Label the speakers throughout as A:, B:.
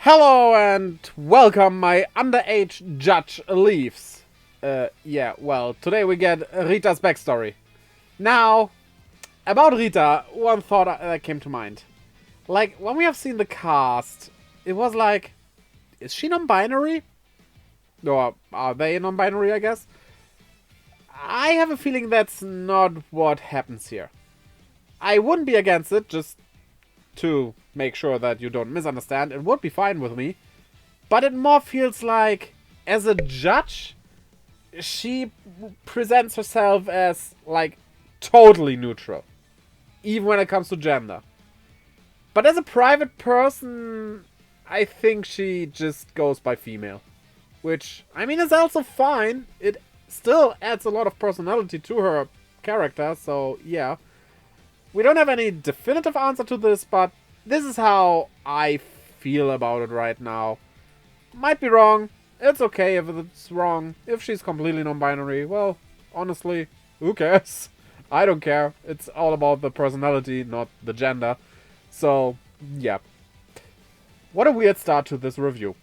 A: Hello and welcome, my underage judge Leaves. Yeah, well, today we get Rita's backstory. Now, about Rita, one thought that came to mind. Like, when we have seen the cast, it was like, is she non-binary? Or are they non-binary, I guess? I have a feeling that's not what happens here. I wouldn't be against it, just to make sure that you don't misunderstand. It would be fine with me. But it more feels like, as a judge, she presents herself as, like, totally neutral. Even when it comes to gender. But as a private person, I think she just goes by female. Which, I mean, is also fine. It still adds a lot of personality to her character, so yeah. We don't have any definitive answer to this, but this is how I feel about it right now. Might be wrong. It's okay if it's wrong. If she's completely non-binary, well, honestly, who cares? I don't care. It's all about the personality, not the gender. So, yeah. What a weird start to this review.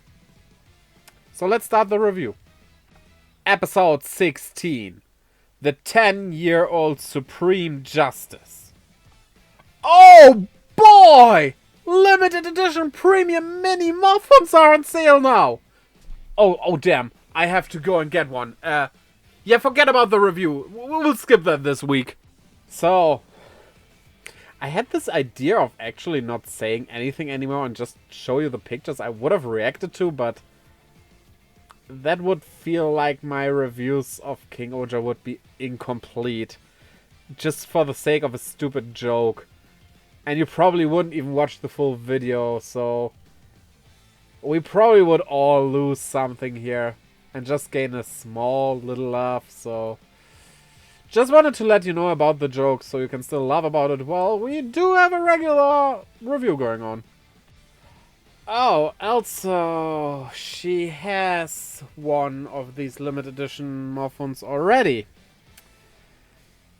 A: So let's start the review. Episode 16. The 10-year-old Supreme Justice. Oh boy! Limited edition premium mini muffins are on sale now! Oh damn. I have to go and get one. Yeah, forget about the review. We'll skip that this week. So, I had this idea of actually not saying anything anymore and just show you the pictures I would have reacted to, but that would feel like my reviews of KingOhger would be incomplete. Just for the sake of a stupid joke. And you probably wouldn't even watch the full video, so we probably would all lose something here and just gain a small little laugh, so just wanted to let you know about the joke so you can still laugh about it while we do have a regular review going on. Oh, also, she has one of these limited edition muffins already.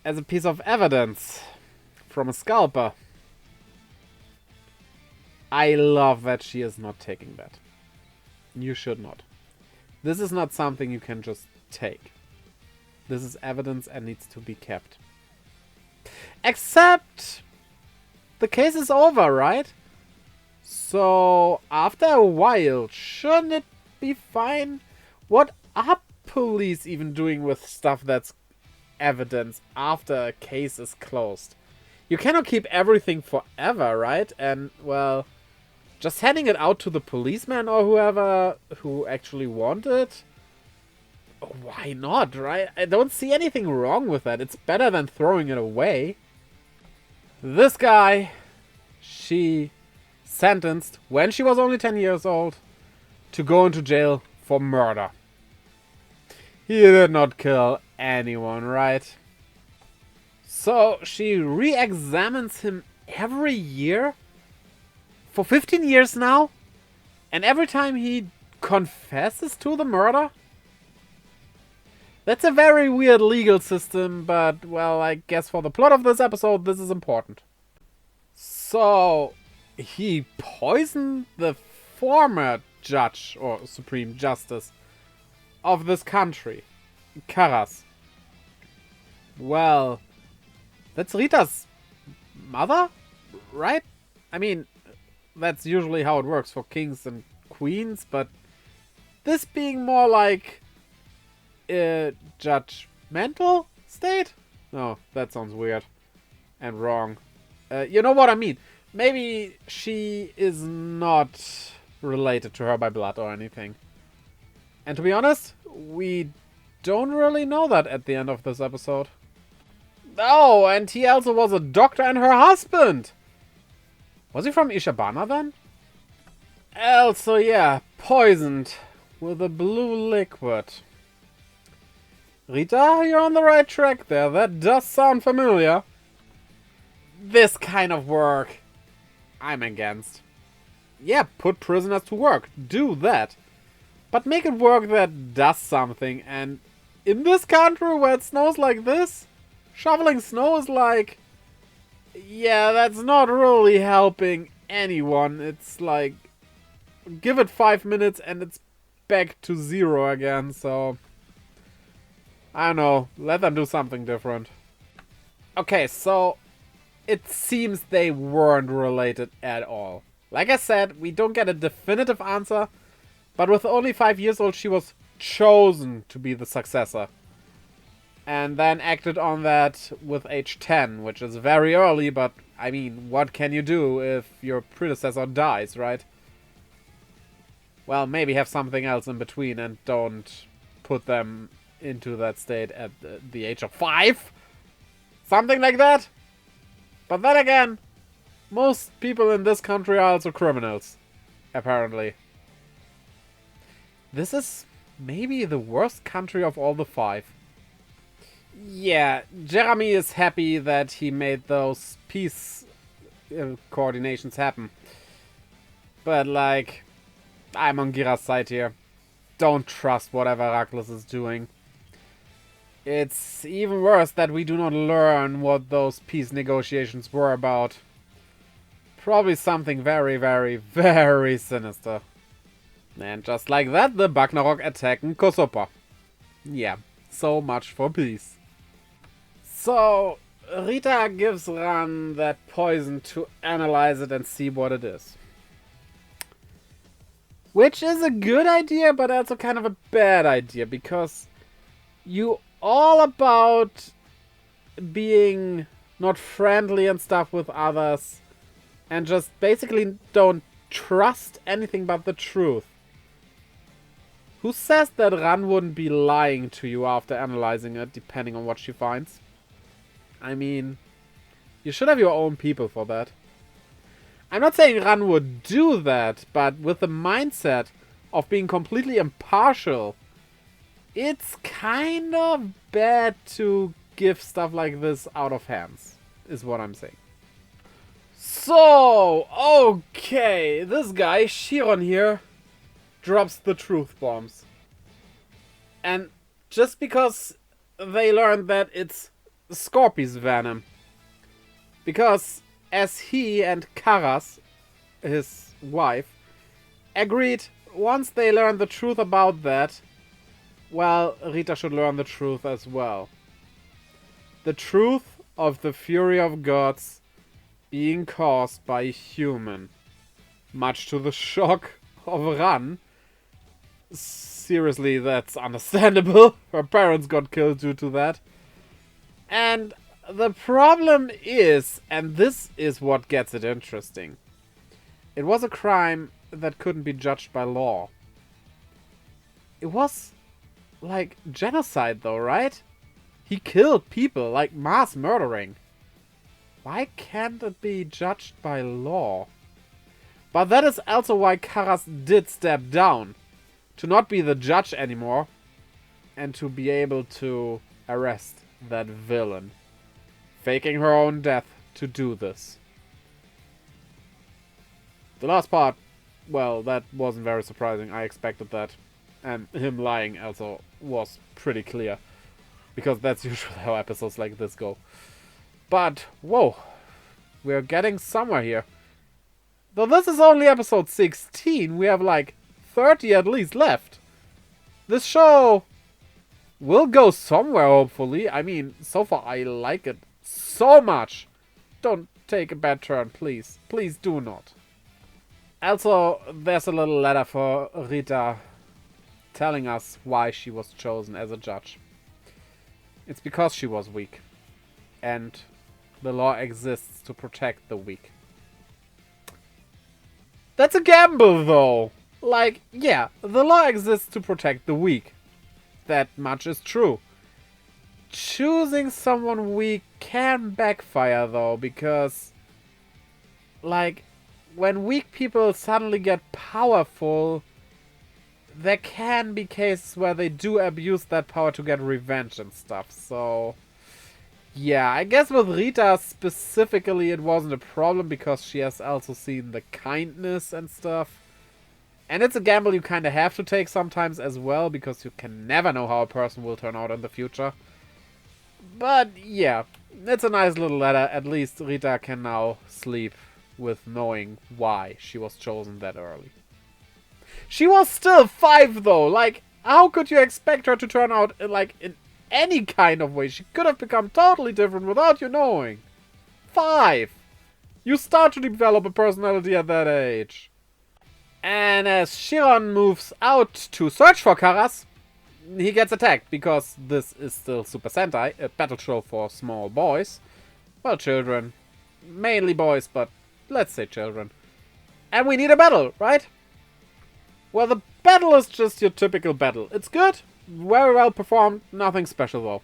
A: As a piece of evidence from a scalper. I love that she is not taking that. You should not. This is not something you can just take. This is evidence and needs to be kept. Except the case is over, right? So after a while, shouldn't it be fine? What are police even doing with stuff that's evidence after a case is closed? You cannot keep everything forever, right? And, well, just handing it out to the policeman or whoever who actually want it? Why not, right? I don't see anything wrong with that. It's better than throwing it away. This guy, she sentenced, when she was only 10 years old, to go into jail for murder. He did not kill anyone, right? So she re-examines him every year? For 15 years now? And every time he confesses to the murder? That's a very weird legal system, but, well, I guess for the plot of this episode, this is important. So, he poisoned the former judge, or Supreme Justice, of this country, Karas. Well, that's Rita's mother, right? I mean, that's usually how it works for kings and queens, but this being more like a judgmental state? No, that sounds weird and wrong. You know what I mean. Maybe she is not related to her by blood or anything. And to be honest, we don't really know that at the end of this episode. Oh, and he also was a doctor and her husband! Was he from Ishabana then? Also, yeah, poisoned with a blue liquid. Rita, you're on the right track there. That does sound familiar. This kind of work, I'm against. Yeah, put prisoners to work. Do that. But make it work that does something. And in this country where it snows like this, shoveling snow is like, yeah, that's not really helping anyone. It's like give it 5 minutes and it's back to 0 again, so I don't know, let them do something different. Okay, so it seems they weren't related at all. Like I said, we don't get a definitive answer, but with only 5 years old, she was chosen to be the successor. And then acted on that with age 10, which is very early, but I mean, what can you do if your predecessor dies, right? Well, maybe have something else in between and don't put them into that state at the age of 5? Something like that? But then again, most people in this country are also criminals, apparently. This is maybe the worst country of all the 5. Yeah, Jeremy is happy that he made those peace coordinations happen. But, like, I'm on Gira's side here. Don't trust whatever Raklis is doing. It's even worse that we do not learn what those peace negotiations were about. Probably something very, very, very sinister. And just like that, the Bagnarok attack Kosopa. Yeah, so much for peace. So, Rita gives Ran that poison to analyze it and see what it is. Which is a good idea, but also kind of a bad idea, because you all about being not friendly and stuff with others, and just basically don't trust anything but the truth. Who says that Ran wouldn't be lying to you after analyzing it, depending on what she finds? I mean, you should have your own people for that. I'm not saying Ran would do that, but with the mindset of being completely impartial, it's kind of bad to give stuff like this out of hands, is what I'm saying. So, okay, this guy, Chiron here, drops the truth bombs. And just because they learned that it's Scorpy's venom. Because as he and Karas, his wife, agreed once they learned the truth about that, well, Rita should learn the truth as well. The truth of the fury of gods being caused by a human. Much to the shock of Ran. Seriously, that's understandable. Her parents got killed due to that. And the problem is, and this is what gets it interesting, it was a crime that couldn't be judged by law. It was like genocide though, right? He killed people, like mass murdering. Why can't it be judged by law? But that is also why Karas did step down. To not be the judge anymore. And to be able to arrest that villain. Faking her own death to do this. The last part, well, that wasn't very surprising. I expected that. And him lying also was pretty clear. Because that's usually how episodes like this go. But, whoa. We're getting somewhere here. Though this is only episode 16, we have like 30 at least left. This show will go somewhere, hopefully. I mean, so far I like it so much. Don't take a bad turn, please. Please do not. Also, there's a little letter for Rita telling us why she was chosen as a judge. It's because she was weak. And the law exists to protect the weak. That's a gamble, though. Like, yeah, the law exists to protect the weak. That much is true. Choosing someone weak can backfire, though, because, like, when weak people suddenly get powerful, there can be cases where they do abuse that power to get revenge and stuff, so yeah, I guess with Rita specifically it wasn't a problem because she has also seen the kindness and stuff. And it's a gamble you kind of have to take sometimes as well, because you can never know how a person will turn out in the future. But yeah, it's a nice little letter. At least Rita can now sleep with knowing why she was chosen that early. She was still 5 though. Like, how could you expect her to turn out like in any kind of way? She could have become totally different without you knowing. 5. You start to develop a personality at that age. And as Shiron moves out to search for Karas, he gets attacked because this is still Super Sentai, a battle show for small boys. Well, children. Mainly boys, but let's say children. And we need a battle, right? Well, the battle is just your typical battle. It's good, very well performed, nothing special though.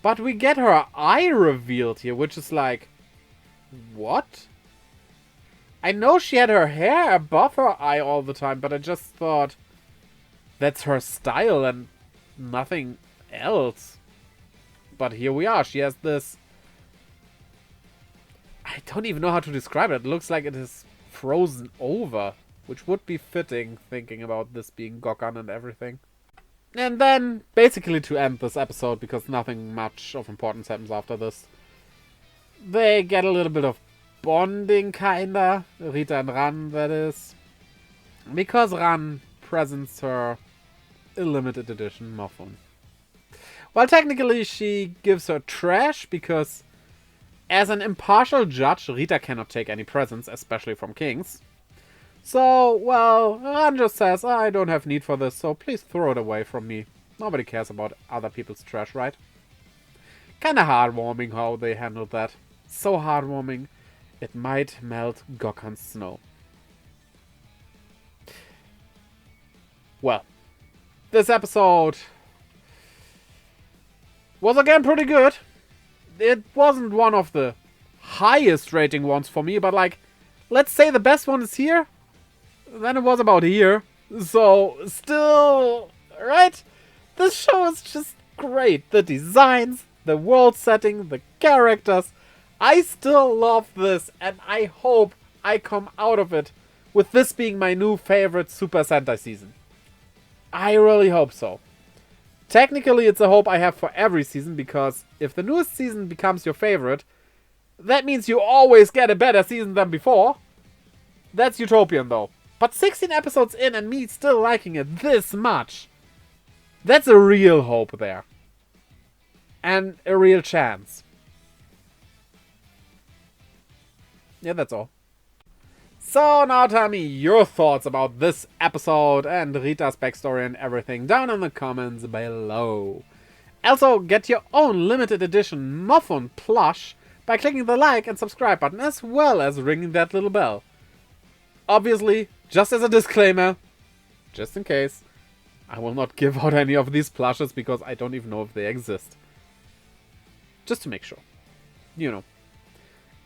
A: But we get her eye revealed here, which is like... what? I know she had her hair above her eye all the time, but I just thought... that's her style and nothing else. But here we are. She has this... I don't even know how to describe it. It looks like it is frozen over. Which would be fitting, thinking about this being Gokan and everything. And then, basically to end this episode, because nothing much of importance happens after this, they get a little bit of bonding, kinda. Rita and Ran, that is. Because Ran presents her a limited edition muffin. Well, technically she gives her trash, because as an impartial judge, Rita cannot take any presents, especially from kings. So, well, Ran just says, I don't have need for this, so please throw it away from me. Nobody cares about other people's trash, right? Kinda heartwarming how they handled that. So heartwarming, it might melt Gokan's snow. Well, this episode was again pretty good. It wasn't one of the highest rating ones for me, but like, let's say the best one is here. Then it was about here. So, still, right? This show is just great. The designs, the world setting, the characters. I still love this, and I hope I come out of it with this being my new favorite Super Sentai season. I really hope so. Technically, it's a hope I have for every season, because if the newest season becomes your favorite, that means you always get a better season than before. That's utopian, though. But 16 episodes in and me still liking it this much. That's a real hope there. And a real chance. Yeah, that's all. So now tell me your thoughts about this episode and Rita's backstory and everything down in the comments below. Also, get your own limited edition Muffin plush by clicking the like and subscribe button, as well as ringing that little bell. Obviously, just as a disclaimer, just in case, I will not give out any of these plushes because I don't even know if they exist. Just to make sure. You know.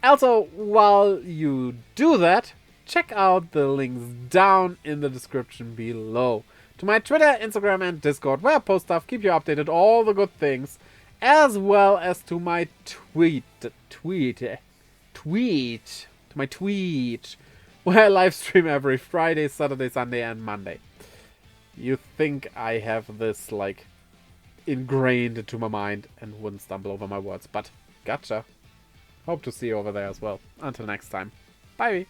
A: Also, while you do that, check out the links down in the description below. To my Twitter, Instagram, and Discord, where I post stuff, keep you updated, all the good things. As well as to my tweet, where I live stream every Friday, Saturday, Sunday, and Monday. You think I have this, like, ingrained into my mind and wouldn't stumble over my words, but gotcha. Hope to see you over there as well. Until next time. Bye!